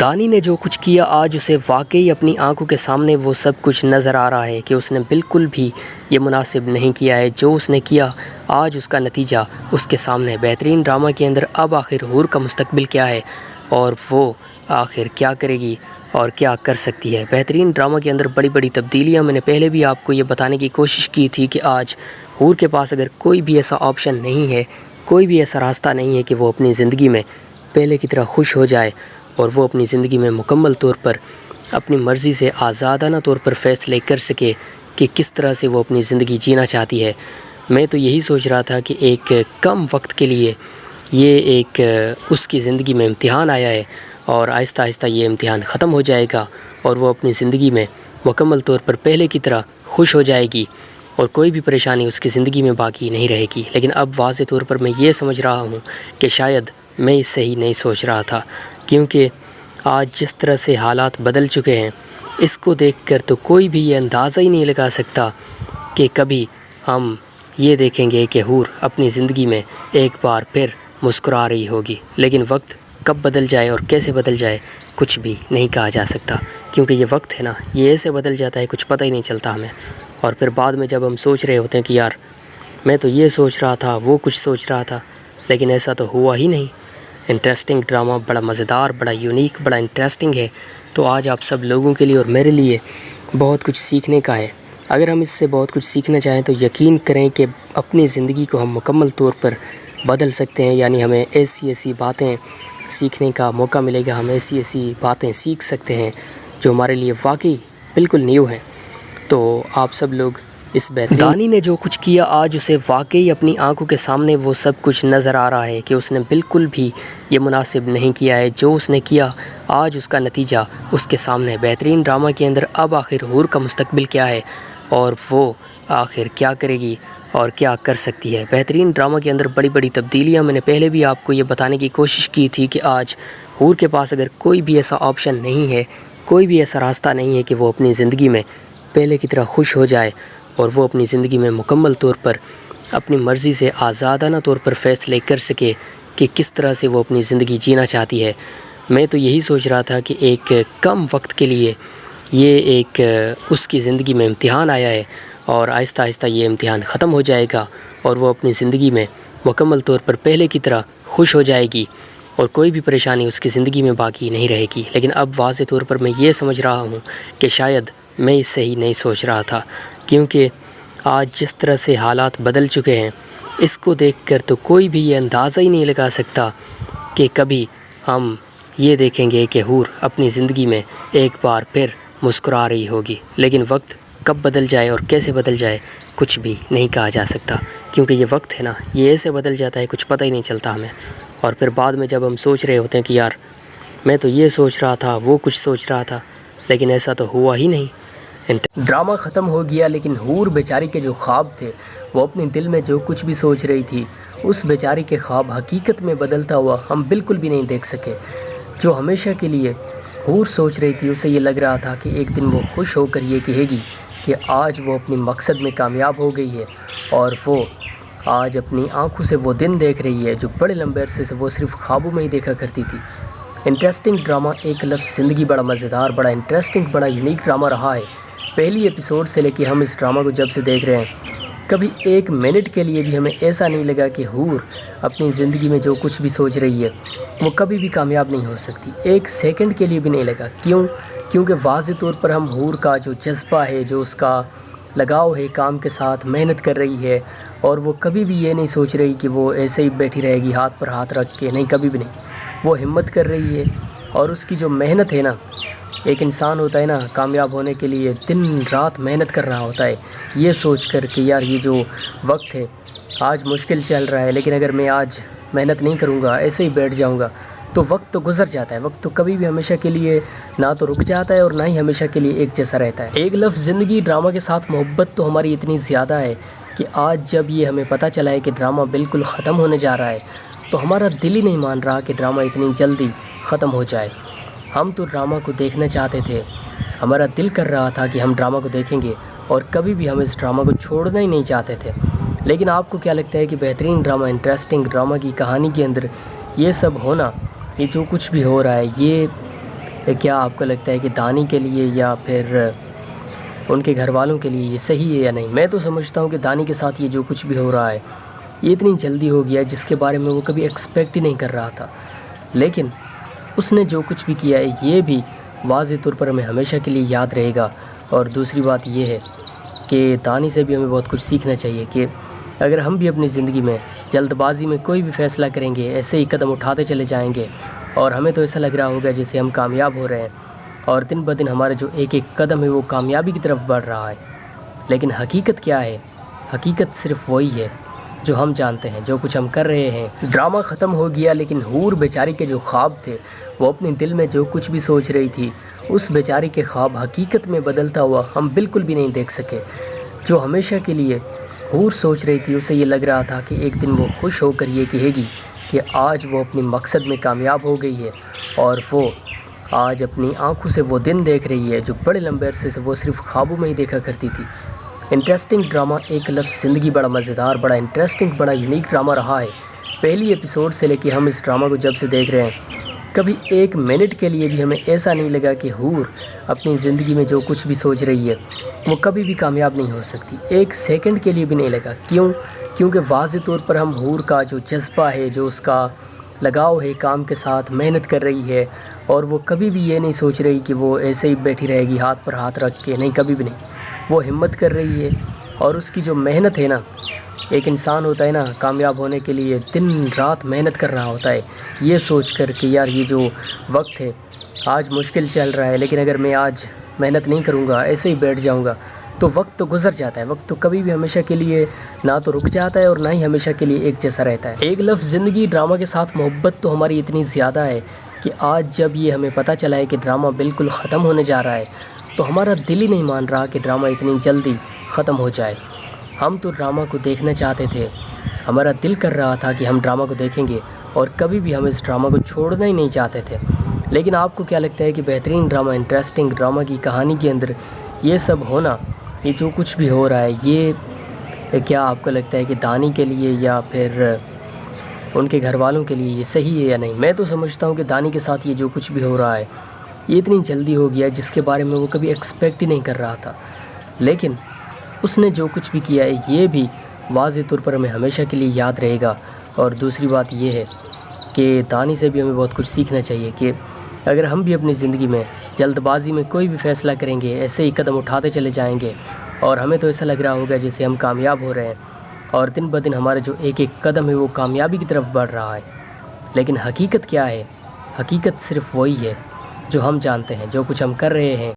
دانی نے جو کچھ کیا آج اسے واقعی اپنی آنکھوں کے سامنے وہ سب کچھ نظر آ رہا ہے کہ اس نے بالکل بھی یہ مناسب نہیں کیا ہے جو اس نے کیا۔ آج اس کا نتیجہ اس کے سامنے بہترین ڈرامہ کے اندر اب آخر حور کا مستقبل کیا ہے اور وہ آخر کیا کرے گی اور کیا کر سکتی ہے۔ بہترین ڈرامہ کے اندر بڑی بڑی تبدیلیاں میں نے پہلے بھی آپ کو یہ بتانے کی کوشش کی تھی کہ آج حور کے پاس اگر کوئی بھی ایسا آپشن نہیں ہے، کوئی بھی ایسا راستہ نہیں ہے کہ وہ اپنی زندگی میں پہلے کی طرح خوش ہو جائے اور وہ اپنی زندگی میں مکمل طور پر اپنی مرضی سے آزادانہ طور پر فیصلے کر سکے کہ کس طرح سے وہ اپنی زندگی جینا چاہتی ہے۔ میں تو یہی سوچ رہا تھا کہ ایک کم وقت کے لیے یہ ایک اس کی زندگی میں امتحان آیا ہے اور آہستہ آہستہ یہ امتحان ختم ہو جائے گا اور وہ اپنی زندگی میں مکمل طور پر پہلے کی طرح خوش ہو جائے گی اور کوئی بھی پریشانی اس کی زندگی میں باقی نہیں رہے گی۔ لیکن اب واضح طور پر میں یہ سمجھ رہا ہوں کہ شاید میں اس سے ہی نہیں سوچ رہا تھا، کیونکہ آج جس طرح سے حالات بدل چکے ہیں اس کو دیکھ کر تو کوئی بھی یہ اندازہ ہی نہیں لگا سکتا کہ کبھی ہم یہ دیکھیں گے کہ حور اپنی زندگی میں ایک بار پھر مسکرا رہی ہوگی۔ لیکن وقت کب بدل جائے اور کیسے بدل جائے کچھ بھی نہیں کہا جا سکتا، کیونکہ یہ وقت ہے نا، یہ ایسے بدل جاتا ہے کچھ پتہ ہی نہیں چلتا ہمیں۔ اور پھر بعد میں جب ہم سوچ رہے ہوتے ہیں کہ یار میں تو یہ سوچ رہا تھا، وہ کچھ سوچ رہا تھا، لیکن ایسا تو ہوا ہی نہیں۔ انٹرسٹنگ ڈرامہ بڑا مزیدار، بڑا یونیک، بڑا انٹرسٹنگ ہے، تو آج آپ سب لوگوں کے لیے اور میرے لیے بہت کچھ سیکھنے کا ہے۔ اگر ہم اس سے بہت کچھ سیکھنا چاہیں تو یقین کریں کہ اپنی زندگی کو ہم مکمل طور پر بدل سکتے ہیں، یعنی ہمیں ایسی باتیں سیکھنے کا موقع ملے گا، ہم ایسی باتیں سیکھ سکتے ہیں جو ہمارے لیے واقعی بالکل نیو ہیں۔ تو آپ سب لوگ اس بہترین دانی نے جو کچھ کیا آج اسے واقعی اپنی آنکھوں کے سامنے وہ سب کچھ نظر آ رہا ہے کہ اس نے بالکل بھی یہ مناسب نہیں کیا ہے جو اس نے کیا۔ آج اس کا نتیجہ اس کے سامنے بہترین ڈرامہ کے اندر اب آخر حور کا مستقبل کیا ہے اور وہ آخر کیا کرے گی اور کیا کر سکتی ہے۔ بہترین ڈرامہ کے اندر بڑی بڑی تبدیلیاں میں نے پہلے بھی آپ کو یہ بتانے کی کوشش کی تھی کہ آج حور کے پاس اگر کوئی بھی ایسا آپشن نہیں ہے، کوئی بھی ایسا راستہ نہیں ہے کہ وہ اپنی زندگی میں پہلے کی طرح خوش ہو جائے اور وہ اپنی زندگی میں مکمل طور پر اپنی مرضی سے آزادانہ طور پر فیصلے کر سکے کہ کس طرح سے وہ اپنی زندگی جینا چاہتی ہے۔ میں تو یہی سوچ رہا تھا کہ ایک کم وقت کے لیے یہ ایک اس کی زندگی میں امتحان آیا ہے اور آہستہ آہستہ یہ امتحان ختم ہو جائے گا اور وہ اپنی زندگی میں مکمل طور پر پہلے کی طرح خوش ہو جائے گی اور کوئی بھی پریشانی اس کی زندگی میں باقی نہیں رہے گی۔ لیکن اب واضح طور پر میں یہ سمجھ رہا ہوں کہ شاید میں اس سے ہی نہیں سوچ رہا تھا، کیونکہ آج جس طرح سے حالات بدل چکے ہیں اس کو دیکھ کر تو کوئی بھی یہ اندازہ ہی نہیں لگا سکتا کہ کبھی ہم یہ دیکھیں گے کہ حور اپنی زندگی میں ایک بار پھر مسکرا رہی ہوگی۔ لیکن وقت کب بدل جائے اور کیسے بدل جائے کچھ بھی نہیں کہا جا سکتا، کیونکہ یہ وقت ہے نا، یہ ایسے بدل جاتا ہے کچھ پتہ ہی نہیں چلتا ہمیں۔ اور پھر بعد میں جب ہم سوچ رہے ہوتے ہیں کہ یار میں تو یہ سوچ رہا تھا، وہ کچھ سوچ رہا تھا، لیکن ایسا تو ہوا ہی نہیں۔ ڈرامہ ختم ہو گیا، لیکن حور بیچاری کے جو خواب تھے، وہ اپنے دل میں جو کچھ بھی سوچ رہی تھی، اس بیچاری کے خواب حقیقت میں بدلتا ہوا ہم بالکل بھی نہیں دیکھ سکے۔ جو ہمیشہ کے لیے حور سوچ رہی تھی، اسے یہ لگ رہا تھا کہ ایک دن وہ خوش ہو کر یہ کہے گی کہ آج وہ اپنی مقصد میں کامیاب ہو گئی ہے اور وہ آج اپنی آنکھوں سے وہ دن دیکھ رہی ہے جو بڑے لمبے عرصے سے وہ صرف خوابوں میں ہی دیکھا کرتی تھی۔ انٹرسٹنگ ڈرامہ، ایک لفظ زندگی، بڑا مزیدار، بڑا انٹرسٹنگ، بڑا یونیک ڈرامہ رہا ہے۔ پہلی ایپیسوڈ سے لے کے ہم اس ڈرامہ کو جب سے دیکھ رہے ہیں، کبھی ایک منٹ کے لیے بھی ہمیں ایسا نہیں لگا کہ حور اپنی زندگی میں جو کچھ بھی سوچ رہی ہے وہ کبھی بھی کامیاب نہیں ہو سکتی۔ ایک سیکنڈ کے لیے بھی نہیں لگا۔ کیونکہ واضح طور پر ہم حور کا جو جذبہ ہے، جو اس کا لگاؤ ہے کام کے ساتھ، محنت کر رہی ہے اور وہ کبھی بھی یہ نہیں سوچ رہی کہ وہ ایسے ہی بیٹھی رہے گی ہاتھ پر ہاتھ رکھ کے، نہیں، کبھی بھی نہیں۔ وہ ہمت کر رہی ہے اور اس کی جو محنت ہے نا، ایک انسان ہوتا ہے نا، کامیاب ہونے کے لیے دن رات محنت کر رہا ہوتا ہے، یہ سوچ کر کہ یار یہ جو وقت ہے آج مشکل چل رہا ہے، لیکن اگر میں آج محنت نہیں کروں گا، ایسے ہی بیٹھ جاؤں گا تو وقت تو گزر جاتا ہے۔ وقت تو کبھی بھی ہمیشہ کے لیے نہ تو رک جاتا ہے اور نہ ہی ہمیشہ کے لیے ایک جیسا رہتا ہے۔ ایک لفظ زندگی ڈرامہ کے ساتھ محبت تو ہماری اتنی زیادہ ہے کہ آج جب یہ ہمیں پتہ چلا ہے کہ ڈرامہ بالکل ختم ہونے جا رہا ہے تو ہمارا دل ہی نہیں مان رہا کہ ڈرامہ اتنی جلدی ختم ہو جائے۔ ہم تو ڈرامہ کو دیکھنا چاہتے تھے، ہمارا دل کر رہا تھا کہ ہم ڈرامہ کو دیکھیں گے اور کبھی بھی ہم اس ڈرامہ کو چھوڑنا ہی نہیں چاہتے تھے۔ لیکن آپ کو کیا لگتا ہے کہ بہترین ڈرامہ، انٹرسٹنگ ڈرامہ کی کہانی کے اندر یہ سب ہونا، یہ جو کچھ بھی ہو رہا ہے، یہ کیا آپ کو لگتا ہے کہ دانی کے لیے یا پھر ان کے گھر والوں کے لیے یہ صحیح ہے یا نہیں؟ میں تو سمجھتا ہوں کہ دانی کے ساتھ یہ جو کچھ بھی ہو رہا ہے یہ اتنی جلدی ہو گیا جس کے بارے میں وہ کبھی ایکسپیکٹ ہی نہیں کر رہا تھا، لیکن اس نے جو کچھ بھی کیا ہے یہ بھی واضح طور پر ہمیں ہمیشہ کے لیے یاد رہے گا۔ اور دوسری بات یہ ہے کہ دانی سے بھی ہمیں بہت کچھ سیکھنا چاہیے کہ اگر ہم بھی اپنی زندگی میں جلد بازی میں کوئی بھی فیصلہ کریں گے، ایسے ہی قدم اٹھاتے چلے جائیں گے اور ہمیں تو ایسا لگ رہا ہوگا جیسے ہم کامیاب ہو رہے ہیں، اور دن بدن ہمارا جو ایک ایک قدم ہے وہ کامیابی کی طرف بڑھ رہا ہے، لیکن حقیقت کیا ہے؟ حقیقت صرف وہی ہے جو ہم جانتے ہیں، جو کچھ ہم کر رہے ہیں۔ ڈرامہ ختم ہو گیا، لیکن حور بیچاری کے جو خواب تھے، وہ اپنے دل میں جو کچھ بھی سوچ رہی تھی، اس بیچاری کے خواب حقیقت میں بدلتا ہوا ہم بالکل بھی نہیں دیکھ سکے۔ جو ہمیشہ کے لیے حور سوچ رہی تھی، اسے یہ لگ رہا تھا کہ ایک دن وہ خوش ہو کر یہ کہے گی کہ آج وہ اپنے مقصد میں کامیاب ہو گئی ہے، اور وہ آج اپنی آنکھوں سے وہ دن دیکھ رہی ہے جو بڑے لمبے عرصے سے وہ صرف خوابوں میں ہی دیکھا کرتی تھی۔ انٹرسٹنگ ڈرامہ، ایک لفظ زندگی، بڑا مزیدار، بڑا انٹرسٹنگ، بڑا یونیک ڈرامہ رہا ہے۔ پہلی ایپیسوڈ سے لے کے ہم اس ڈرامہ کو جب سے دیکھ رہے ہیں، کبھی ایک منٹ کے لیے بھی ہمیں ایسا نہیں لگا کہ حور اپنی زندگی میں جو کچھ بھی سوچ رہی ہے وہ کبھی بھی کامیاب نہیں ہو سکتی، ایک سیکنڈ کے لیے بھی نہیں لگا۔ کیونکہ واضح طور پر ہم حور کا جو جذبہ ہے، جو اس کا لگاؤ ہے کام کے ساتھ، محنت کر رہی ہے، اور وہ کبھی بھی یہ نہیں سوچ رہی کہ وہ ایسے ہی بیٹھی رہے گی ہاتھ پر ہاتھ رکھ کے، نہیں، کبھی بھی نہیں، وہ ہمت کر رہی ہے۔ اور اس کی جو محنت ہے نا، ایک انسان ہوتا ہے نا کامیاب ہونے کے لیے دن رات محنت کر رہا ہوتا ہے، یہ سوچ کر کہ یار یہ جو وقت ہے آج مشکل چل رہا ہے، لیکن اگر میں آج محنت نہیں کروں گا، ایسے ہی بیٹھ جاؤں گا، تو وقت تو گزر جاتا ہے، وقت تو کبھی بھی ہمیشہ کے لیے نہ تو رک جاتا ہے اور نہ ہی ہمیشہ کے لیے ایک جیسا رہتا ہے۔ ایک لفظ زندگی ڈرامہ کے ساتھ محبت تو ہماری اتنی زیادہ ہے کہ آج جب یہ ہمیں پتہ چلا ہے کہ ڈرامہ بالکل ختم ہونے جا رہا ہے تو ہمارا دل ہی نہیں مان رہا کہ ڈرامہ اتنی جلدی ختم ہو جائے۔ ہم تو ڈرامہ کو دیکھنا چاہتے تھے، ہمارا دل کر رہا تھا کہ ہم ڈرامہ کو دیکھیں گے، اور کبھی بھی ہم اس ڈرامہ کو چھوڑنا ہی نہیں چاہتے تھے۔ لیکن آپ کو کیا لگتا ہے کہ بہترین ڈرامہ، انٹرسٹنگ ڈرامہ کی کہانی کے اندر یہ سب ہونا، یہ جو کچھ بھی ہو رہا ہے، یہ کیا آپ کو لگتا ہے کہ دانی کے لیے یا پھر ان کے گھر والوں کے لیے یہ صحیح ہے یا نہیں؟ میں تو سمجھتا ہوں کہ دانی کے ساتھ یہ جو کچھ بھی ہو رہا ہے یہ اتنی جلدی ہو گیا جس کے بارے میں وہ کبھی ایکسپیکٹ ہی نہیں کر رہا تھا، لیکن اس نے جو کچھ بھی کیا ہے یہ بھی واضح طور پر ہمیں ہمیشہ کے لیے یاد رہے گا۔ اور دوسری بات یہ ہے کہ دانی سے بھی ہمیں بہت کچھ سیکھنا چاہیے کہ اگر ہم بھی اپنی زندگی میں جلد بازی میں کوئی بھی فیصلہ کریں گے، ایسے ہی قدم اٹھاتے چلے جائیں گے، اور ہمیں تو ایسا لگ رہا ہوگا جیسے ہم کامیاب ہو رہے ہیں، اور دن بدن ہمارا جو ایک ایک قدم ہے وہ کامیابی کی طرف بڑھ رہا ہے، لیکن حقیقت کیا ہے؟ حقیقت صرف وہی ہے جو ہم جانتے ہیں، جو کچھ ہم کر رہے ہیں۔